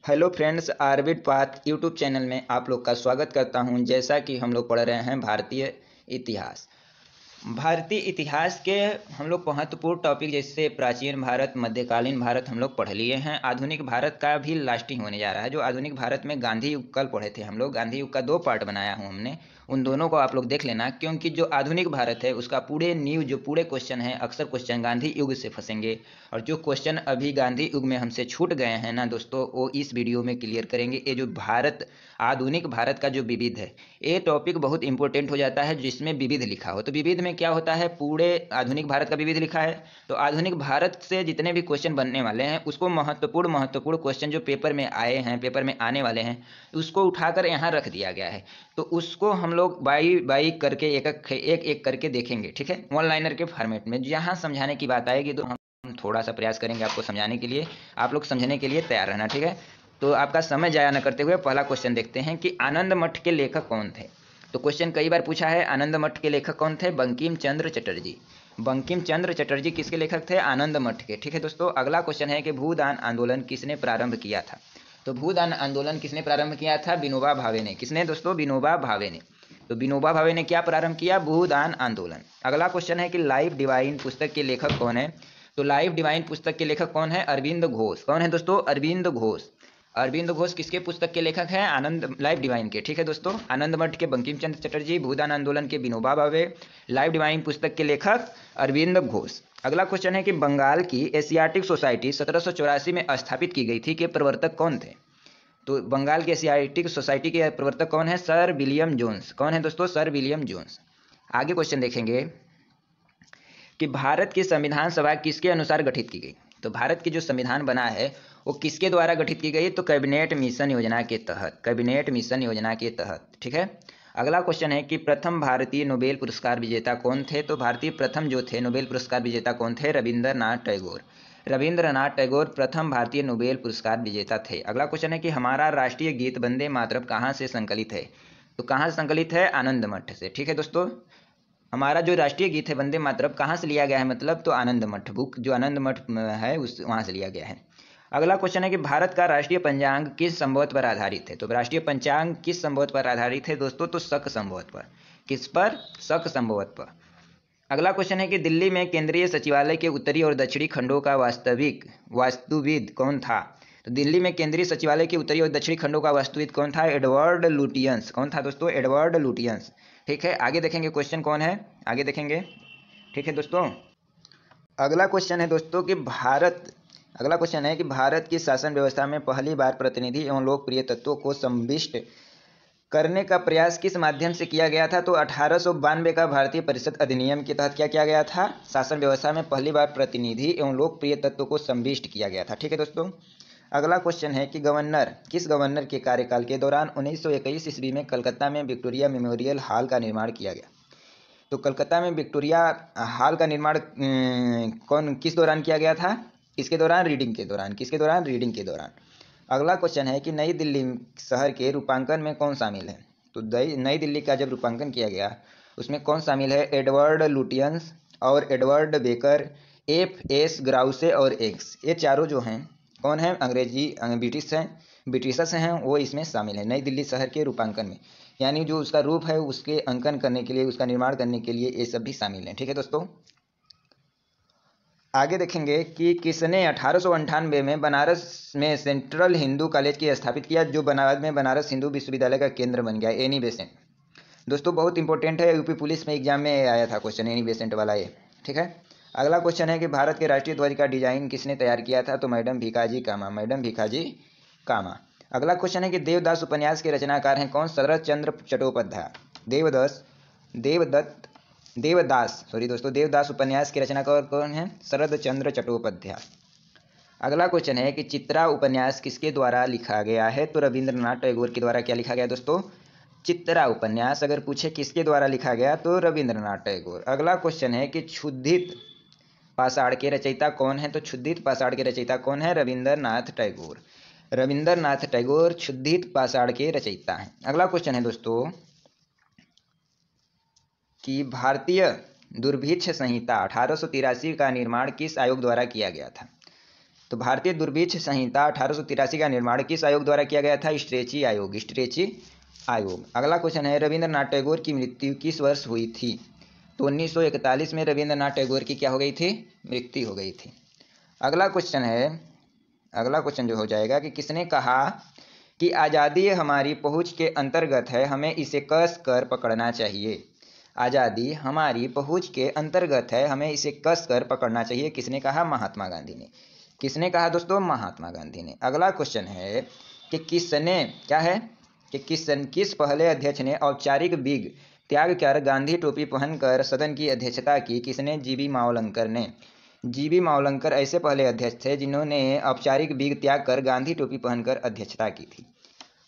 Hello friends, Orbit Path YouTube channel में आप लोग का स्वागत करता हूं। जैसा कि हम लोग पढ़ रहे हैं भारतीय इतिहास। भारतीय इतिहास के हम लोग महत्वपूर्ण टॉपिक जैसे प्राचीन भारत, मध्यकालीन भारत हम लोग पढ़ लिए हैं। आधुनिक भारत का भी लास्टिंग होने जा रहा है। जो आधुनिक भारत में गांधी युग कल पढ़े थे हम लोग, गांधी युग का 2 पार्ट बनाया हूँ हमने। उन दोनों को आप लोग देख लेना, क्योंकि जो आधुनिक भारत है उसका पूरे न्यू जो पूरे क्वेश्चन है, अक्सर क्वेश्चन गांधी युग से फंसेंगे। और जो क्वेश्चन अभी गांधी युग में हमसे छूट गए हैं ना दोस्तों, वो इस वीडियो में क्लियर करेंगे। ये जो भारत, आधुनिक भारत का जो विविध है, ये टॉपिक बहुत इंपॉर्टेंट हो जाता है जिसमें विविध लिखा हो। तो विविध में क्या होता है, पूरे आधुनिक भारत का विविध लिखा है तो आधुनिक भारत से जितने भी क्वेश्चन बनने वाले हैं उसको महत्वपूर्ण महत्वपूर्ण क्वेश्चन जो पेपर में आए हैं, पेपर में आने वाले हैं, उसको उठाकर यहाँ रख दिया गया है। तो उसको हम लोग बाई बाई करके एक एक करके देखेंगे, ठीक है, वन लाइनर के फॉर्मेट में। जहाँ समझाने की बात आएगी तो हम थोड़ा सा प्रयास करेंगे आपको समझाने के लिए। आप लोग समझने के लिए तैयार रहना, ठीक है। तो आपका समय जाया न करते हुए पहला क्वेश्चन देखते हैं कि आनंद मठ के लेखक कौन थे। तो क्वेश्चन कई बार पूछा है, आनंद मठ के लेखक कौन थे? बंकिम चंद्र चटर्जी। बंकिम चंद्र चटर्जी किसके लेखक थे? आनंद मठ के, ठीक है दोस्तों। अगला क्वेश्चन है कि भूदान आंदोलन किसने प्रारंभ किया था? तो भूदान आंदोलन किसने प्रारंभ किया था? विनोबा भावे ने। किसने दोस्तों? विनोबा भावे ने। तो विनोबा भावे ने क्या प्रारंभ किया? भूदान आंदोलन। अगला क्वेश्चन है कि लाइफ डिवाइन पुस्तक के लेखक कौन है? तो लाइफ डिवाइन पुस्तक के लेखक कौन है? अरविंद घोष। कौन है दोस्तों? अरविंद घोष। अरविंद घोष किसके पुस्तक के लेखक हैं? आनंद लाइफ डिवाइन के, ठीक है दोस्तों। आनंद मठ के बंकिम चंद्र चटर्जी, भूदान आंदोलन के विनोबा भावे, लाइफ डिवाइन पुस्तक के लेखक अरविंद घोष। अगला क्वेश्चन है कि बंगाल की एशियाटिक सोसाइटी 1784 में स्थापित की गई थी के प्रवर्तक कौन थे? तो बंगाल की एशियाटिक सोसाइटी के प्रवर्तक कौन है? Sir William Jones. कौन है दोस्तों? Sir William Jones. आगे क्वेश्चन देखेंगे कि भारत की संविधान सभा किसके अनुसार गठित की गई? तो भारत की जो संविधान बना है वो किसके द्वारा गठित की गई? तो कैबिनेट मिशन योजना के तहत, कैबिनेट मिशन योजना के तहत, ठीक है। अगला क्वेश्चन है कि प्रथम भारतीय नोबेल पुरस्कार विजेता कौन थे? तो भारतीय प्रथम जो थे नोबेल पुरस्कार विजेता कौन थे? रविंद्रनाथ टैगोर। रविंद्रनाथ टैगोर प्रथम भारतीय नोबेल पुरस्कार विजेता थे। अगला क्वेश्चन है कि हमारा राष्ट्रीय गीत वंदे मातरम कहाँ से संकलित है? तो कहाँ से संकलित है? आनंद मठ से, ठीक है दोस्तों। हमारा जो राष्ट्रीय गीत है वंदे मातरम कहाँ से लिया गया है? मतलब तो आनंद मठ, बुक जो आनंद मठ है उस वहाँ से लिया गया है। अगला क्वेश्चन है कि भारत का राष्ट्रीय पंचांग किस संवत पर आधारित है? तो राष्ट्रीय पंचांग किस संवत पर आधारित है दोस्तों? तो शक संवत पर। किस पर? शक संवत पर। अगला क्वेश्चन है कि दिल्ली में केंद्रीय सचिवालय के उत्तरी और दक्षिणी खंडों का वास्तविक वास्तुविद कौन था? तो दिल्ली में केंद्रीय सचिवालय के उत्तरी और दक्षिणी खंडों का वास्तुविद कौन था? Edward Lutyens. कौन था दोस्तों? एडवर्ड लुटियंस, ठीक है। आगे देखेंगे क्वेश्चन कौन है, आगे देखेंगे, ठीक है दोस्तों। अगला क्वेश्चन है दोस्तों कि अगला क्वेश्चन है कि भारत की शासन व्यवस्था में पहली बार प्रतिनिधि एवं लोकप्रिय तत्वों को संविष्ट करने का प्रयास किस माध्यम से किया गया था? तो 1892 का भारतीय परिषद अधिनियम के तहत क्या किया गया था? शासन व्यवस्था में पहली बार प्रतिनिधि एवं लोकप्रिय तत्वों को संविष्ट किया गया था, ठीक है दोस्तों। अगला क्वेश्चन है कि किस गवर्नर के कार्यकाल के दौरान 1921 ईस्वी में कलकत्ता में विक्टोरिया मेमोरियल हॉल का निर्माण किया गया? तो कलकत्ता में विक्टोरिया हॉल का निर्माण किस दौरान किया गया था? किसके दौरान? रीडिंग के दौरान। किसके दौरान? रीडिंग के दौरान। अगला क्वेश्चन है कि नई दिल्ली शहर के रूपांकन में कौन शामिल है? तो नई दिल्ली का जब रूपांकन किया गया उसमें कौन शामिल है? एडवर्ड लुटियंस और एडवर्ड बेकर, एफ.एस. ग्राउसे और एक्स, ये चारों जो हैं कौन है? ब्रिटिशर्स हैं, वो इसमें शामिल है नई दिल्ली शहर के रूपांकन में। यानी जो उसका रूप है उसके अंकन करने के लिए, उसका निर्माण करने के लिए ये सब भी शामिल हैं, ठीक है दोस्तों। आगे देखेंगे कि किसने 1898 में बनारस में सेंट्रल हिंदू कॉलेज की स्थापित किया, जो बाद में बनारस हिंदू विश्वविद्यालय का केंद्र बन गया? Annie Besant. दोस्तों बहुत इंपॉर्टेंट है, यूपी पुलिस में एग्जाम में आया था क्वेश्चन, एनी बेसेंट वाला ये, ठीक है। अगला क्वेश्चन है कि भारत के राष्ट्रीय ध्वज का डिजाइन किसने तैयार किया था? तो मैडम भीखाजी कामा, मैडम भीखाजी कामा। अगला क्वेश्चन है कि देवदास उपन्यास के रचनाकार हैं कौन? शरद चंद्र चट्टोपाध्याय। देवदास उपन्यास के रचनाकार कौन है? शरद चंद्र चट्टोपाध्याय। अगला क्वेश्चन है कि चित्रा उपन्यास किसके द्वारा लिखा गया है? तो रविंद्रनाथ टैगोर के द्वारा क्या लिखा गया दोस्तों? चित्रा उपन्यास अगर पूछे किसके द्वारा लिखा गया तो रविंद्रनाथ टैगोर। अगला क्वेश्चन है कि क्षुधित पाषाण के रचयिता कौन है? तो क्षुधित पाषाण के रचयिता कौन है? रविंद्रनाथ टैगोर। रविंद्रनाथ टैगोर क्षुधित पाषाण के रचयिता हैं। अगला क्वेश्चन है दोस्तों कि भारतीय दुर्भिक्ष संहिता 1883 का निर्माण किस आयोग द्वारा किया गया था? तो भारतीय दुर्भिक्ष संहिता 1883 का निर्माण किस आयोग द्वारा किया गया था? स्ट्रेची आयोग, स्ट्रेची आयोग। अगला क्वेश्चन है रविंद्रनाथ टैगोर की मृत्यु किस वर्ष हुई थी? तो 1941 में रविंद्रनाथ टैगोर की क्या हो गई थी? मृत्यु हो गई थी। अगला क्वेश्चन जो हो जाएगा कि किसने कहा कि आज़ादी हमारी पहुंच के अंतर्गत है, हमें इसे कस कर पकड़ना चाहिए। आज़ादी हमारी पहुंच के अंतर्गत है, हमें इसे कस कर पकड़ना चाहिए। किसने कहा? महात्मा गांधी ने। किसने कहा दोस्तों? महात्मा गांधी ने। अगला क्वेश्चन है कि किसने, क्या है कि किस पहले अध्यक्ष ने औपचारिक विग त्याग कर गांधी टोपी पहनकर सदन की अध्यक्षता की? किसने? जीबी मावलंकर ने। जीबी मावलंकर ऐसे पहले अध्यक्ष थे जिन्होंने औपचारिक विग त्याग कर गांधी टोपी पहनकर अध्यक्षता की थी।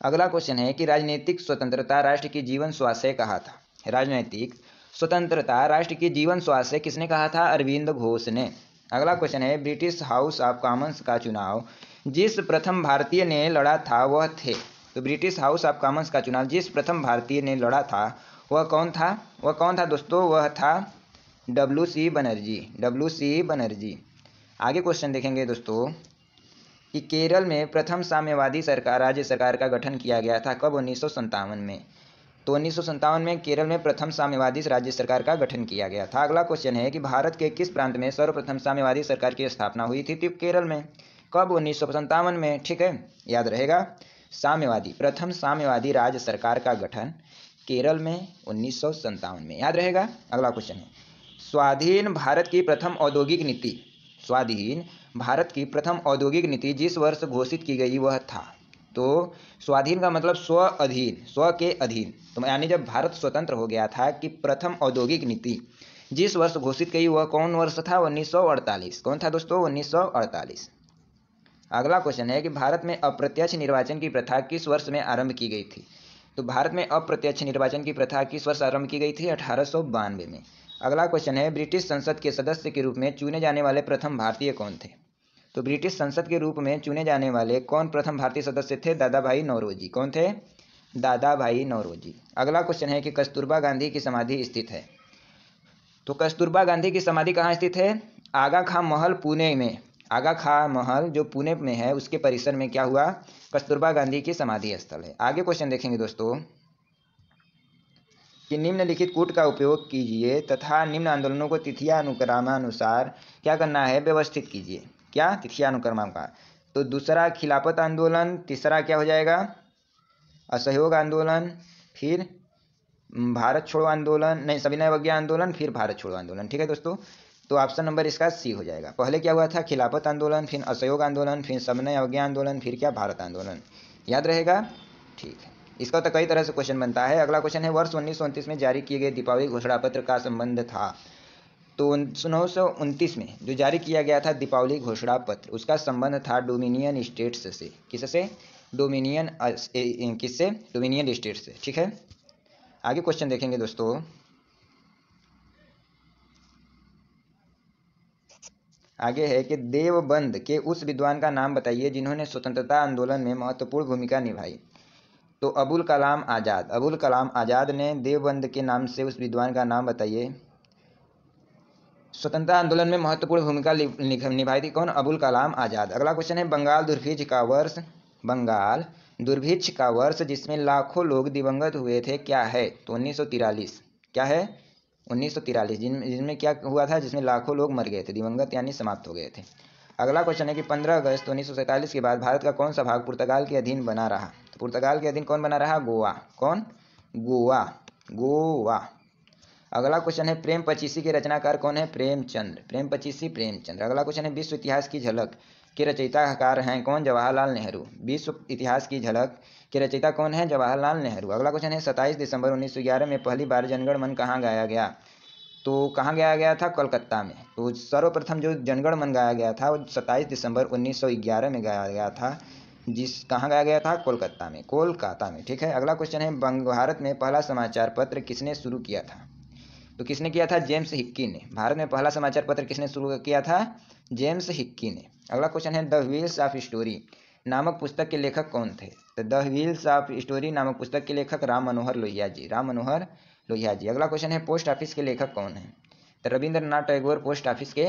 अगला क्वेश्चन है कि राजनीतिक स्वतंत्रता राष्ट्र की जीवन स्वास्थ्य कहा था? राजनीतिक स्वतंत्रता राष्ट्र की जीवन स्वास्थ्य किसने कहा था? अरविंद घोष ने। अगला क्वेश्चन है ब्रिटिश हाउस ऑफ कॉमन्स का चुनाव जिस प्रथम भारतीय ने लड़ा था वह थे? तो ब्रिटिश हाउस ऑफ कॉमन्स का चुनाव जिस प्रथम भारतीय ने लड़ा था वह कौन था? वह कौन था दोस्तों? वह था WC बनर्जी, WC बनर्जी। आगे क्वेश्चन देखेंगे दोस्तों कि केरल में प्रथम साम्यवादी सरकार राज्य सरकार का गठन किया गया था कब? 1957 में। तो 1957 में केरल में प्रथम साम्यवादी राज्य सरकार का गठन किया गया था। अगला क्वेश्चन है कि भारत के किस प्रांत में सर्वप्रथम साम्यवादी सरकार की स्थापना हुई थी? तो केरल में। कब? 1957 में। ठीक है, याद रहेगा। साम्यवादी, प्रथम साम्यवादी राज्य सरकार का गठन केरल में 1957 में, याद रहेगा। अगला क्वेश्चन है स्वाधीन भारत की प्रथम औद्योगिक नीति, स्वाधीन भारत की प्रथम औद्योगिक नीति जिस वर्ष घोषित की गई वह था? तो स्वाधीन का मतलब स्व अधीन, स्व के अधीन। तो यानी जब भारत स्वतंत्र हो गया था कि प्रथम औद्योगिक नीति जिस वर्ष घोषित की वह कौन वर्ष था? 1948। कौन था दोस्तों? 1948। अगला क्वेश्चन है कि भारत में अप्रत्यक्ष निर्वाचन की प्रथा किस वर्ष में आरंभ की गई थी? तो भारत में अप्रत्यक्ष निर्वाचन की प्रथा किस वर्ष आरंभ की गई थी? 1892 में। अगला क्वेश्चन है ब्रिटिश संसद के सदस्य के रूप में चुने जाने वाले प्रथम भारतीय कौन थे? तो ब्रिटिश संसद के रूप में चुने जाने वाले कौन प्रथम भारतीय सदस्य थे? दादा भाई नौरोजी। कौन थे? दादा भाई नौरोजी। अगला क्वेश्चन है कि कस्तूरबा गांधी की समाधि स्थित है? तो कस्तूरबा गांधी की समाधि कहाँ स्थित है? आगा खां महल, पुणे में। आगा खां महल जो पुणे में है उसके परिसर में क्या हुआ? कस्तूरबा गांधी की समाधि स्थल है। आगे क्वेश्चन देखेंगे दोस्तों कि निम्नलिखित कूट का उपयोग कीजिए तथा निम्न आंदोलनों को तिथियानुक्रमानुसार क्या करना है? व्यवस्थित कीजिए। क्या? तिथियानुक्रमानुसार। तो दूसरा खिलाफत आंदोलन, तीसरा क्या हो जाएगा? असहयोग आंदोलन, फिर भारत छोड़ो आंदोलन, नहीं सविनय अवज्ञा आंदोलन, फिर भारत छोड़ो आंदोलन। ठीक है दोस्तों, तो ऑप्शन नंबर इसका सी हो जाएगा। पहले क्या हुआ था? खिलाफत आंदोलन, फिर असहयोग आंदोलन, फिर सविनय अवज्ञा आंदोलन, फिर क्या? भारत आंदोलन। याद रहेगा। ठीक है, इसका तो कई तरह से क्वेश्चन बनता है। अगला क्वेश्चन है वर्ष 1929 में जारी किए गए दीपावली घोषणा पत्र का संबंध था? तो 1929 में जो जारी किया गया था दीपावली घोषणा पत्र उसका संबंध था डोमिनियन स्टेट्स से। किससे? डोमिनियन, किससे? डोमिनियन स्टेट्स से। ठीक है, आगे क्वेश्चन देखेंगे दोस्तों। आगे है कि देवबंद के उस विद्वान का नाम बताइए जिन्होंने स्वतंत्रता आंदोलन में महत्वपूर्ण भूमिका निभाई। तो अबुल कलाम आज़ाद, अबुल कलाम आज़ाद ने देवबंद के नाम से उस विद्वान का नाम बताइए। स्वतंत्रता आंदोलन में महत्वपूर्ण भूमिका निभाई थी। कौन? अबुल कलाम आज़ाद। अगला क्वेश्चन है बंगाल दुर्भिक्ष का वर्ष, बंगाल दुर्भिक्ष का वर्ष जिसमें लाखों लोग दिवंगत हुए थे क्या है? तो 1943। क्या है? 1943, जिनमें क्या हुआ था? जिसमें लाखों लोग मर गए थे, दिवंगत यानी समाप्त हो गए थे। अगला क्वेश्चन है कि 15 अगस्त 1947 के बाद भारत का कौन सा भाग पुर्तगाल के अधीन बना रहा? तो पुर्तगाल के अधीन कौन बना रहा? गोवा। कौन? गोवा, गोवा। अगला क्वेश्चन है प्रेम पचीसी के रचनाकार कौन है? प्रेमचंद्र, प्रेम पचीसी प्रेमचंद्र। अगला क्वेश्चन है विश्व इतिहास की झलक के रचयिताकार हैं कौन? जवाहरलाल नेहरू। विश्व इतिहास की झलक के रचयिता कौन है? जवाहरलाल नेहरू। अगला क्वेश्चन है 27 दिसंबर 1911 में पहली बार जनगण मन कहाँ गाया गया? तो कहाँ गाया गया था? कोलकाता में। तो सर्वप्रथम जो जनगण मन गाया गया था वो 27 दिसंबर 1911 में गाया गया था। कहाँ गाया गया था? कोलकाता में, कोलकाता में। ठीक है, अगला क्वेश्चन है भारत में पहला समाचार पत्र किसने शुरू किया था? तो किसने किया था? जेम्स हिक्की ने। भारत में पहला समाचार पत्र किसने शुरू किया था? जेम्स हिक्की ने। अगला क्वेश्चन है द व्हील्स ऑफ स्टोरी नामक पुस्तक के लेखक कौन थे? तो द व्हील्स ऑफ स्टोरी नामक पुस्तक के लेखक राम मनोहर लोहिया जी, राम मनोहर लोहिया जी। अगला क्वेश्चन है पोस्ट ऑफिस के लेखक कौन है? तो रविंद्रनाथ टैगोर पोस्ट ऑफिस के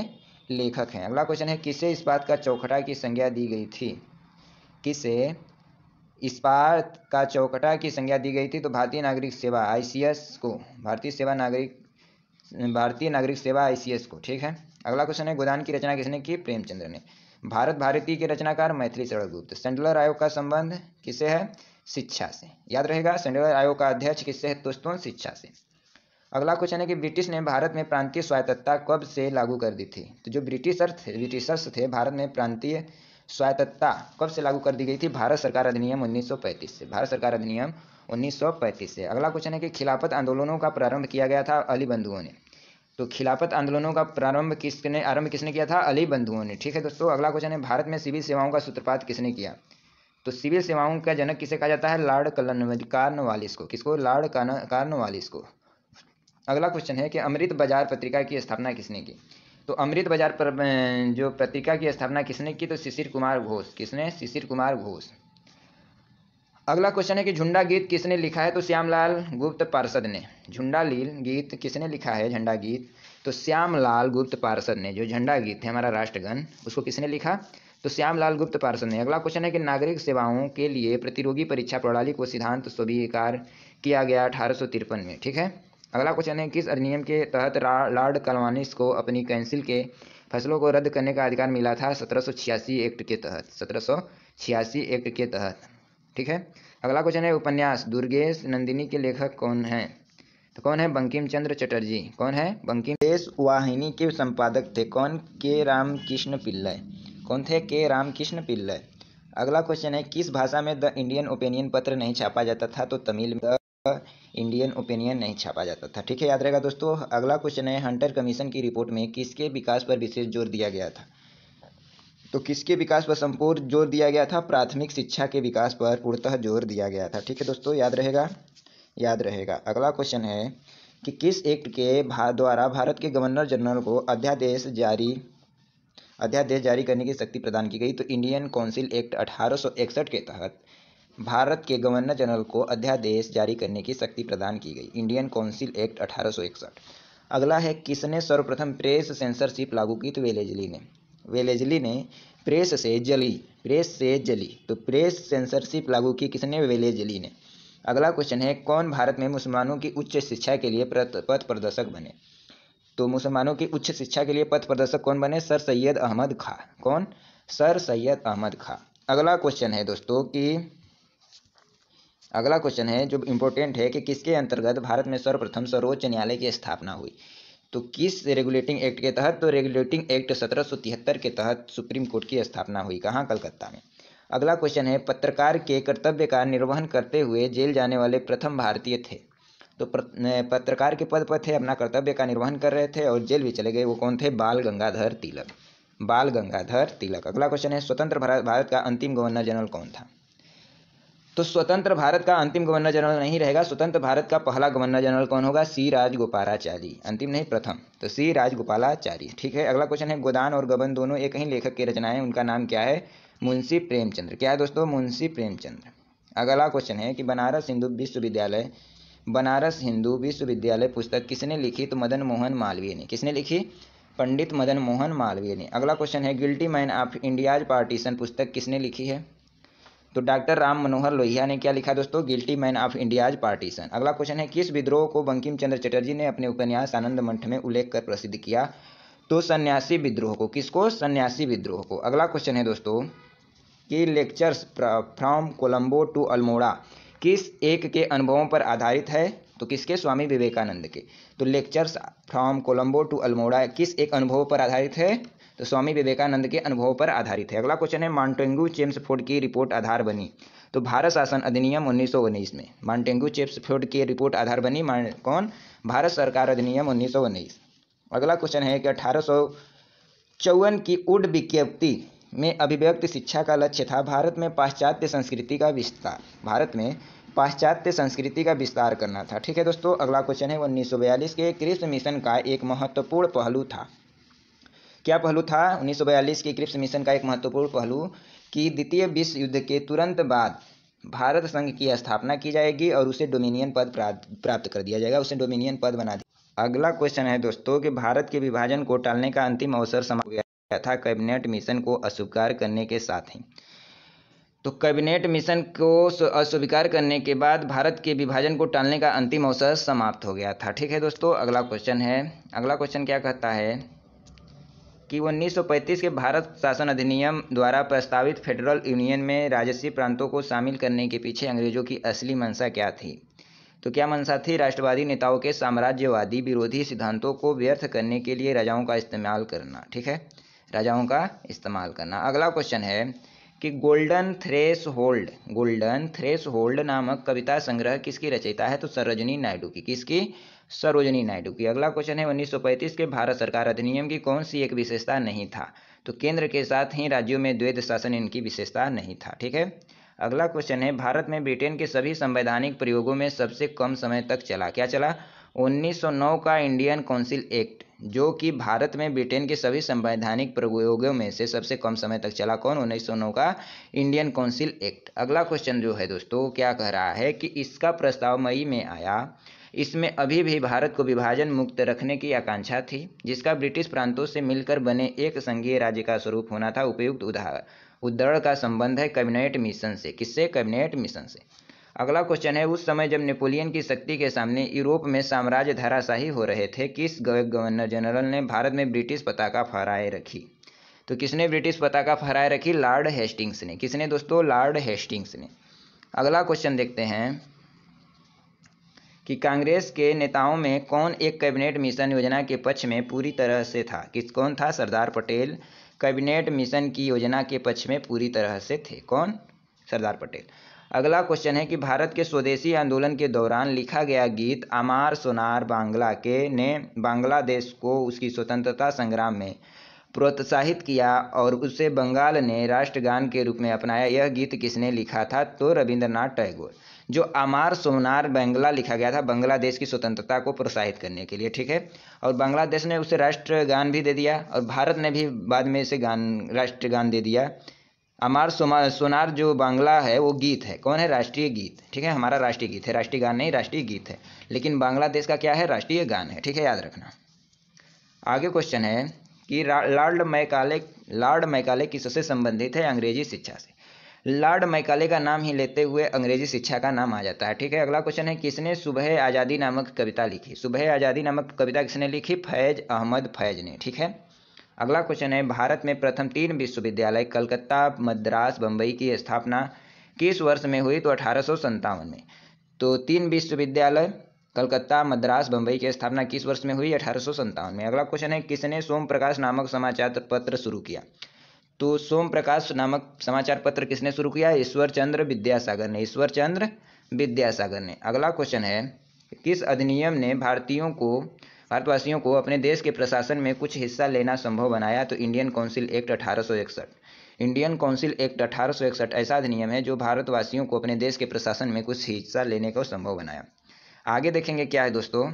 लेखक हैं। अगला क्वेश्चन है किसे इस्पात का चौखटा की संज्ञा दी गई थी? किसे इस्पात का चौखटा की संज्ञा दी गई थी? तो भारतीय नागरिक सेवा आईसीएस को, भारतीय नागरिक सेवा आईसीएस को। ठीक है। अगला क्वेश्चन है गोदान की रचना किसने की? प्रेमचंद्र ने। भारत भारती के रचनाकार मैथिली शरण गुप्त। सेंट्रल आयोग का संबंध किससे है? शिक्षा से। याद रहेगा, सेंट्रल आयोग का अध्यक्ष किससे है दोस्तों? शिक्षा से। अगला क्वेश्चन है कि ब्रिटिश ने भारत में प्रांतीय स्वायत्तता कब से लागू कर दी थी? तो जो ब्रिटिशर्स थे भारत में प्रांतीय स्वायत्तता कब से लागू कर दी गई थी? भारत सरकार अधिनियम 1935 से। भारत सरकार अधिनियम 1935 से। अगला क्वेश्चन है कि खिलाफत आंदोलनों का प्रारंभ किया गया था अली बंधुओं ने। तो खिलाफत आंदोलनों का आरंभ किसने किया था? अली बंधुओं ने। ठीक है दोस्तों। अगला क्वेश्चन है भारत में सिविल सेवाओं का सूत्रपात किसने किया? तो सिविल सेवाओं का जनक किसे कहा जाता है? लॉर्ड कॉर्नवालिस को। किसको? लॉर्ड कॉर्नवालिस को। अगला क्वेश्चन है कि अमृत बाजार पत्रिका की स्थापना किसने की? तो अमृत बाजार पर जो पत्रिका की स्थापना किसने की? तो शिशिर कुमार घोष। किसने? शिशिर कुमार घोष। अगला क्वेश्चन है कि झुंडा गीत किसने लिखा है? तो श्यामलाल गुप्त पार्षद ने। झुंडा गीत किसने लिखा है? झंडा गीत तो श्यामलाल गुप्त पार्षद ने। जो झंडा गीत है हमारा राष्ट्रगान, उसको किसने लिखा? तो श्यामलाल गुप्त पार्षद ने। अगला क्वेश्चन है कि नागरिक सेवाओं के लिए प्रतियोगी परीक्षा प्रणाली को सिद्धांत स्वीकार किया गया 1853 में। ठीक है। अगला क्वेश्चन है किस अधिनियम के तहत लॉर्ड कॉर्नवालिस को अपनी काउंसिल के फैसलों को रद्द करने का अधिकार मिला था? 1786 एक्ट के तहत। 1786 एक्ट के तहत। ठीक है। अगला क्वेश्चन है उपन्यास दुर्गेश नंदिनी के लेखक कौन हैं? तो कौन है? बंकिम चंद्र चटर्जी। कौन है? बंकिम। देश वाहिनी के संपादक थे कौन? के रामकृष्ण पिल्लई। कौन थे? के रामकृष्ण पिल्लई। अगला क्वेश्चन है किस भाषा में द इंडियन ओपिनियन पत्र नहीं छापा जाता था? तो तमिल में द इंडियन ओपिनियन नहीं छापा जाता था। ठीक है, याद रहेगा दोस्तों। अगला क्वेश्चन है हंटर कमीशन की रिपोर्ट में किसके विकास पर विशेष जोर दिया गया था? तो किसके विकास पर संपूर्ण जोर दिया गया था? प्राथमिक शिक्षा के विकास पर पूर्णतः जोर दिया गया था। ठीक है दोस्तों, याद रहेगा, याद रहेगा। अगला क्वेश्चन है कि किस एक्ट के द्वारा भारत के गवर्नर जनरल को अध्यादेश जारी करने की शक्ति प्रदान की गई? तो इंडियन काउंसिल एक्ट 1861 के तहत भारत के गवर्नर जनरल को अध्यादेश जारी करने की शक्ति प्रदान की गई। Indian council act 1861। अगला है किसने सर्वप्रथम प्रेस सेंसरशिप लागू की? तो वेलेजली ने। वेलेजली ने प्रेस से जली तो प्रेस सेंसरशिप लागू की किसने? वेलेजली ने। अगला क्वेश्चन है कौन भारत में मुसलमानों की उच्च शिक्षा के लिए पथ प्रदर्शक बने? तो मुसलमानों की उच्च शिक्षा के लिए पथ प्रदर्शक कौन बने? सर सैयद अहमद खां। कौन? सर सैयद अहमद खां। अगला क्वेश्चन है दोस्तों कि अगला क्वेश्चन है जो इम्पोर्टेंट है कि किसके अंतर्गत भारत में सर्वप्रथम सर्वोच्च न्यायालय की स्थापना हुई? तो किस रेगुलेटिंग एक्ट के तहत? तो रेगुलेटिंग एक्ट 1773 के तहत सुप्रीम कोर्ट की स्थापना हुई। कहाँ? कलकत्ता में। अगला क्वेश्चन है पत्रकार के कर्तव्य का निर्वहन करते हुए जेल जाने वाले प्रथम भारतीय थे। तो पत्रकार के पद पर थे, अपना कर्तव्य का निर्वहन कर रहे थे और जेल भी चले गए, वो कौन थे? बाल गंगाधर तिलक। बाल गंगाधर तिलक। अगला क्वेश्चन है स्वतंत्र भारत का अंतिम गवर्नर जनरल कौन था? तो स्वतंत्र भारत का अंतिम गवर्नर जनरल नहीं रहेगा। स्वतंत्र भारत का पहला गवर्नर जनरल कौन होगा? सी राजगोपालाचारी। अंतिम नहीं, प्रथम। तो सी राजगोपालाचारी। ठीक है। अगला क्वेश्चन है गोदान और गबन दोनों एक ही लेखक की रचनाएं, उनका नाम क्या है? मुंशी प्रेमचंद्र। क्या है दोस्तों? मुंशी प्रेमचंद्र। अगला क्वेश्चन है कि बनारस हिंदू विश्वविद्यालय पुस्तक किसने लिखी? तो मदन मोहन मालवीय ने। किसने लिखी? पंडित मदन मोहन मालवीय ने। अगला क्वेश्चन है guilty man of India's partition पुस्तक किसने लिखी है? तो डॉक्टर राम मनोहर लोहिया ने। क्या लिखा दोस्तों? Guilty man of India's partition. अगला क्वेश्चन है किस विद्रोह को बंकिम चंद्र चटर्जी ने अपने उपन्यास आनंद मंठ में उल्लेख कर प्रसिद्ध किया? तो सन्यासी विद्रोह को। किसको? सन्यासी विद्रोह को। अगला क्वेश्चन है दोस्तों कि lectures from Colombo to Almora किस एक के अनुभवों पर आधारित है? तो किसके? स्वामी विवेकानंद के। तो lectures from Colombo to Almora किस एक अनुभव पर आधारित है? तो स्वामी विवेकानंद के अनुभव पर आधारित है। अगला क्वेश्चन है मॉन्टेग्यू चेम्सफोर्ड की रिपोर्ट आधार बनी? तो भारत शासन अधिनियम 1919 में मॉन्टेग्यू चेम्सफोर्ड की रिपोर्ट आधार बनी। कौन? भारत सरकार अधिनियम 1919। अगला क्वेश्चन है कि 1854 की उड विज्ञप्ति में अभिव्यक्त शिक्षा का लक्ष्य था भारत में पाश्चात्य संस्कृति का विस्तार। भारत में पाश्चात्य संस्कृति का विस्तार करना था। ठीक है दोस्तों। अगला क्वेश्चन है 1942 के क्रिप्स मिशन का एक महत्वपूर्ण पहलू था। क्या पहलू था? 1942 के क्रिप्स मिशन का एक महत्वपूर्ण पहलू कि द्वितीय विश्व युद्ध के तुरंत बाद भारत संघ की स्थापना की जाएगी और उसे डोमिनियन पद प्राप्त कर दिया जाएगा। उसे डोमिनियन पद बना दिया। अगला क्वेश्चन है दोस्तों कि भारत के विभाजन को टालने का अंतिम अवसर समाप्त हो गया था कैबिनेट मिशन को अस्वीकार करने के साथ ही। तो कैबिनेट मिशन को अस्वीकार करने के बाद भारत के विभाजन को टालने का अंतिम अवसर समाप्त हो गया था। ठीक है दोस्तों, अगला क्वेश्चन है। अगला क्वेश्चन क्या कहता है कि 1935 के भारत शासन अधिनियम द्वारा प्रस्तावित फेडरल यूनियन में राजस्व प्रांतों को शामिल करने के पीछे अंग्रेजों की असली मंशा क्या थी? तो क्या मंशा थी? राष्ट्रवादी नेताओं के साम्राज्यवादी विरोधी सिद्धांतों को व्यर्थ करने के लिए राजाओं का इस्तेमाल करना। ठीक है, राजाओं का इस्तेमाल करना। अगला क्वेश्चन है कि गोल्डन थ्रेश होल्ड नामक कविता संग्रह किसकी रचयिता है? तो सरोजिनी नायडू की। किसकी? सरोजिनी नायडू की। अगला क्वेश्चन है 1935 के भारत सरकार अधिनियम की कौन सी एक विशेषता नहीं था? तो केंद्र के साथ ही राज्यों में द्वैध शासन इनकी विशेषता नहीं था। ठीक है, अगला क्वेश्चन है भारत में ब्रिटेन के सभी संवैधानिक प्रयोगों में सबसे कम समय तक चला। क्या चला? 1909 का इंडियन काउंसिल एक्ट, जो कि भारत में ब्रिटेन के सभी संवैधानिक प्रयोगों में से सबसे कम समय तक चला। कौन? 1909 का इंडियन काउंसिल एक्ट। अगला क्वेश्चन जो है दोस्तों क्या कह रहा है कि इसका प्रस्ताव मई में आया। इसमें अभी भी भारत को विभाजन मुक्त रखने की आकांक्षा थी, जिसका ब्रिटिश प्रांतों से मिलकर बने एक संघीय राज्य का स्वरूप होना था। उपयुक्त उद्धरण का संबंध है कैबिनेट मिशन से। किससे? कैबिनेट मिशन से। अगला क्वेश्चन है उस समय जब नेपोलियन की शक्ति के सामने यूरोप में साम्राज्य धराशायी हो रहे थे, किस गवर्नर जनरल ने भारत में ब्रिटिश पताका फहराए रखी? तो किसने ब्रिटिश पताका फहराए रखी? लॉर्ड हेस्टिंग्स ने। किसने दोस्तों? लॉर्ड हेस्टिंग्स ने। अगला क्वेश्चन देखते हैं कि कांग्रेस के नेताओं में कौन एक कैबिनेट मिशन योजना के पक्ष में पूरी तरह से था? कौन था? सरदार पटेल कैबिनेट मिशन की योजना के पक्ष में पूरी तरह से थे। कौन? सरदार पटेल। अगला क्वेश्चन है कि भारत के स्वदेशी आंदोलन के दौरान लिखा गया गीत अमार सोनार बांग्ला के ने बांग्लादेश को उसकी स्वतंत्रता संग्राम में प्रोत्साहित किया और उसे बंगाल ने राष्ट्रगान के रूप में अपनाया। यह गीत किसने लिखा था? तो रविंद्रनाथ टैगोर। जो अमार सोनार बांग्ला लिखा गया था बांग्लादेश की स्वतंत्रता को प्रोत्साहित करने के लिए। ठीक है, और बांग्लादेश ने उसे राष्ट्रगान भी दे दिया और भारत ने भी बाद में इसे राष्ट्रगान दे दिया। अमार सोनार जो बांग्ला है वो गीत है। कौन है? राष्ट्रीय गीत। ठीक है, हमारा राष्ट्रीय गीत है, राष्ट्रीय गान नहीं, राष्ट्रीय गीत है। लेकिन बांग्लादेश का क्या है? राष्ट्रीय गान है। ठीक है, याद रखना। आगे क्वेश्चन है कि लॉर्ड मैकाले किससे संबंधित है? अंग्रेजी शिक्षा से। लॉर्ड मैकाले का नाम ही लेते हुए अंग्रेजी शिक्षा का नाम आ जाता है। ठीक है, अगला क्वेश्चन है किसने सुबह आज़ादी नामक कविता लिखी? सुबह आज़ादी नामक कविता किसने लिखी? फैज अहमद फैज ने। ठीक है, अगला क्वेश्चन है भारत में प्रथम 3 विश्वविद्यालय कलकत्ता, मद्रास, बम्बई की स्थापना किस वर्ष में हुई? तो 1857 में। तो 3 विश्वविद्यालय कलकत्ता, मद्रास, बम्बई की स्थापना किस वर्ष में हुई? 1857 में। अगला क्वेश्चन है किसने सोम प्रकाश नामक समाचार पत्र शुरू किया? तो सोम प्रकाश नामक समाचार पत्र किसने शुरू किया? ईश्वर चंद्र विद्यासागर ने। ईश्वर चंद्र विद्यासागर ने। अगला क्वेश्चन है किस अधिनियम ने भारतवासियों को अपने देश के प्रशासन में कुछ हिस्सा लेना संभव बनाया? तो Indian council act 1861। Indian council act 1861 ऐसा अधिनियम है जो भारतवासियों को अपने देश के प्रशासन में कुछ हिस्सा लेने को संभव बनाया। आगे देखेंगे क्या है दोस्तों,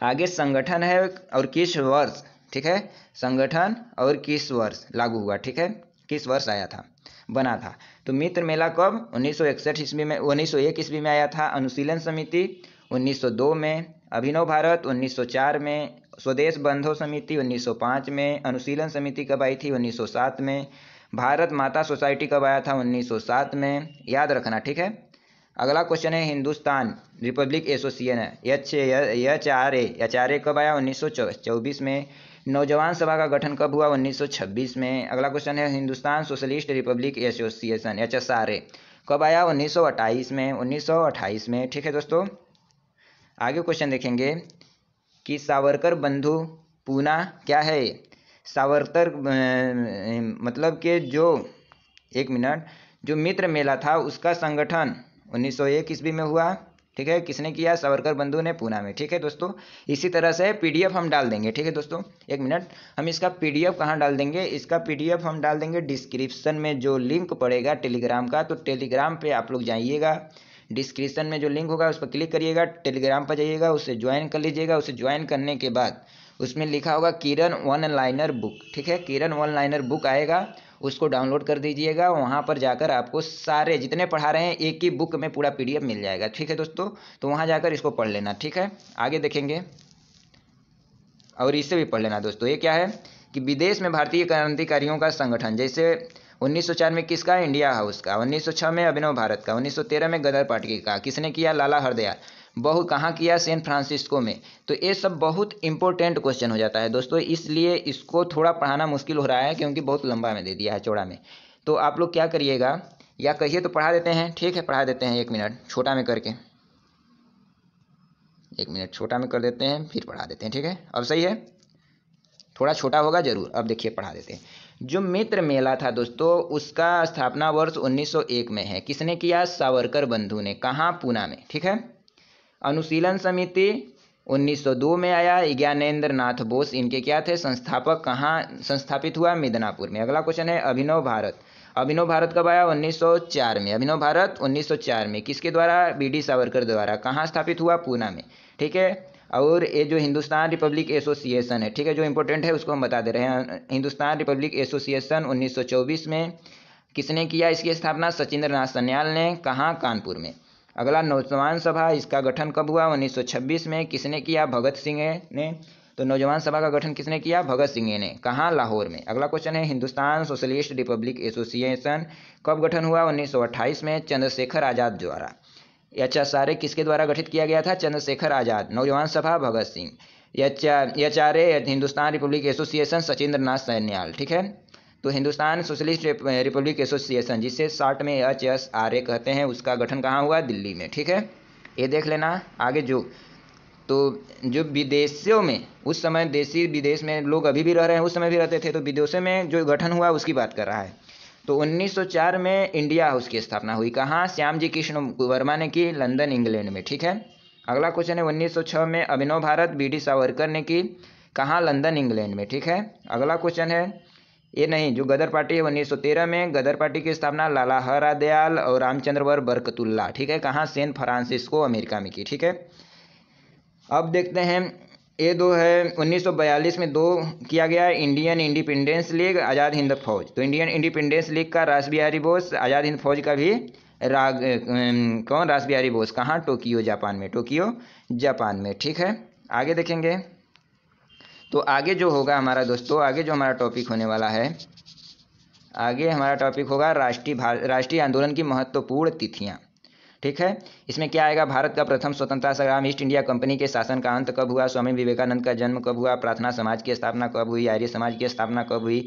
आगे संगठन है और किस वर्ष। ठीक है, संगठन और किस वर्ष लागू हुआ। ठीक है, किस वर्ष आया था, बना था। तो मित्र मेला कब? 1961 ईस्वी में, 1901 ईस्वी में आया था। अनुशीलन समिति 1902 में। अभिनव भारत 1904 में। स्वदेश बंधो समिति 1905 में। अनुशीलन समिति कब आई थी? 1907 में। भारत माता सोसाइटी कब आया था? 1907 में। याद रखना। ठीक है, अगला क्वेश्चन है हिंदुस्तान रिपब्लिक एसोसिएशन HRA कब आया? 1924 में। नौजवान सभा का गठन कब हुआ? 1926 में। अगला क्वेश्चन है Hindustan Socialist Republic association HSRA कब आया? 1928 में। 1928 में। ठीक है दोस्तों, आगे क्वेश्चन देखेंगे कि सावरकर बंधु पूना क्या है? सावरकर मतलब कि जो मित्र मेला था उसका संगठन 1901 ईस्वी में हुआ। ठीक है, किसने किया? सावरकर बंधु ने पूना में। ठीक है दोस्तों, इसी तरह से PDF हम डाल देंगे। ठीक है दोस्तों, एक मिनट, हम इसका PDF कहाँ डाल देंगे? इसका PDF हम डाल देंगे डिस्क्रिप्शन में, जो लिंक पड़ेगा टेलीग्राम का। तो टेलीग्राम पे आप लोग जाइएगा, डिस्क्रिप्शन में जो लिंक होगा उस पर क्लिक करिएगा, टेलीग्राम पर जाइएगा, उसे ज्वाइन कर लीजिएगा। उसे ज्वाइन करने के बाद उसमें लिखा होगा किरण वन लाइनर बुक। ठीक है, किरण वन लाइनर बुक आएगा, उसको डाउनलोड कर दीजिएगा। वहाँ पर जाकर आपको सारे जितने पढ़ा रहे हैं एक ही बुक में पूरा PDF मिल जाएगा। ठीक है दोस्तों, तो वहाँ जाकर इसको पढ़ लेना। ठीक है, आगे देखेंगे और इससे भी पढ़ लेना दोस्तों। ये क्या है कि विदेश में भारतीय क्रांतिकारियों का संगठन, जैसे 1904 में किसका, इंडिया हाउस का, 1906 में अभिनव भारत का, 1913 में गदर पार्टी का, किसने किया, लाला हरदयाल। कहाँ किया, सैन फ्रांसिस्को में। तो ये सब बहुत इंपॉर्टेंट क्वेश्चन हो जाता है दोस्तों, इसलिए इसको थोड़ा पढ़ाना मुश्किल हो रहा है क्योंकि बहुत लंबा में दे दिया है, चौड़ा में। तो आप लोग क्या करिएगा, या कहिए तो पढ़ा देते हैं। ठीक है, पढ़ा देते हैं, 1 मिनट छोटा में करके, 1 मिनट छोटा में कर देते हैं, फिर पढ़ा देते हैं। ठीक है, अब सही है, थोड़ा छोटा होगा जरूर। अब देखिए पढ़ा देते हैं। जो मित्र मेला था दोस्तों, उसका स्थापना वर्ष 1901 में है। किसने किया, सावरकर बंधु ने। कहाँ, पूना में। ठीक है। अनुशीलन समिति 1902 में आया। ज्ञानेंद्र नाथ बोस इनके क्या थे, संस्थापक। कहाँ संस्थापित हुआ, मिदनापुर में। अगला क्वेश्चन है, अभिनव भारत। अभिनव भारत कब आया, 1904 में। अभिनव भारत 1904 में किसके द्वारा, BD सावरकर द्वारा। कहाँ स्थापित हुआ, पूना में। ठीक है। और ये जो हिंदुस्तान रिपब्लिक एसोसिएशन है, ठीक है, जो इंपॉर्टेंट है उसको हम बता दे रहे हैं। हिंदुस्तान रिपब्लिक एसोसिएशन 1924 में किसने किया इसकी स्थापना, सचिंद्र नाथ सन्याल ने। कहाँ, कानपुर में। अगला, नौजवान सभा, इसका गठन कब हुआ, 1926 में। किसने किया, भगत सिंह ने। तो नौजवान सभा का गठन किसने किया, भगत सिंह ने। कहाँ, लाहौर में। अगला क्वेश्चन है, हिंदुस्तान सोशलिस्ट रिपब्लिक एसोसिएशन कब गठन हुआ, 1928 में, चंद्रशेखर आज़ाद द्वारा। HSRA किसके द्वारा गठित किया गया था, Chandrashekhar Azad. Naujawan Sabha, Bhagat Singh. HRA Hindustan Republic Association, Sachindra Nath Sanyal. ठीक है। तो हिंदुस्तान सोशलिस्ट रिपब्लिक एसोसिएशन, जिसे शॉर्ट में HSRA कहते हैं, उसका गठन कहाँ हुआ, दिल्ली में। ठीक है, ये देख लेना। आगे जो विदेशों में उस समय, देशी विदेश में लोग अभी भी रह रहे हैं, उस समय भी रहते थे, तो विदेशों में जो गठन हुआ उसकी बात कर रहा है। तो 1904 में इंडिया हाउस की स्थापना हुई। कहाँ, श्याम जी कृष्ण वर्मा ने की, लंदन इंग्लैंड में। ठीक है। अगला क्वेश्चन है, 1906 में अभिनव भारत, BD सावरकर ने की। कहाँ, लंदन इंग्लैंड में। ठीक है। अगला क्वेश्चन है, ये नहीं, जो गदर पार्टी है 1913 में। गदर पार्टी की स्थापना लाला हरदयाल और रामचंद्र बरकतुल्ला। ठीक है। कहाँ, सैन फ्रांसिस्को, अमेरिका में की। ठीक है। अब देखते हैं, ये दो है 1942 में दो किया गया, Indian independence league, Azad Hind फौज। तो इंडियन इंडिपेंडेंस लीग का रास बिहारी बोस, आज़ाद हिंद फौज का भी कौन, रास बिहारी बोस। कहाँ, टोक्यो जापान में। टोक्यो जापान में। ठीक है, आगे देखेंगे। तो आगे जो होगा हमारा दोस्तों, आगे जो हमारा टॉपिक होने वाला है, आगे हमारा टॉपिक होगा राष्ट्रीय आंदोलन की महत्वपूर्ण तिथियाँ। ठीक है। इसमें क्या आएगा, भारत का प्रथम स्वतंत्रता संग्राम, ईस्ट इंडिया कंपनी के शासन का अंत कब हुआ, स्वामी विवेकानंद का जन्म कब हुआ, प्रार्थना समाज की स्थापना कब हुई, आर्य समाज की स्थापना कब हुई,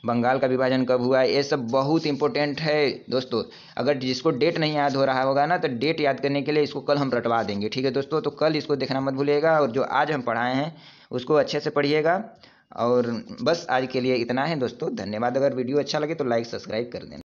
बंगाल का विभाजन कब हुआ। ये सब बहुत इंपॉर्टेंट है दोस्तों। अगर जिसको डेट नहीं याद हो रहा होगा ना, तो डेट याद करने के लिए इसको कल हम रटवा देंगे। ठीक है दोस्तों, तो कल इसको देखना मत भूलिएगा, और जो आज हम पढ़ाए हैं उसको अच्छे से पढ़िएगा। और बस आज के लिए इतना है दोस्तों, धन्यवाद। अगर वीडियो अच्छा लगे तो लाइक सब्सक्राइब कर देना।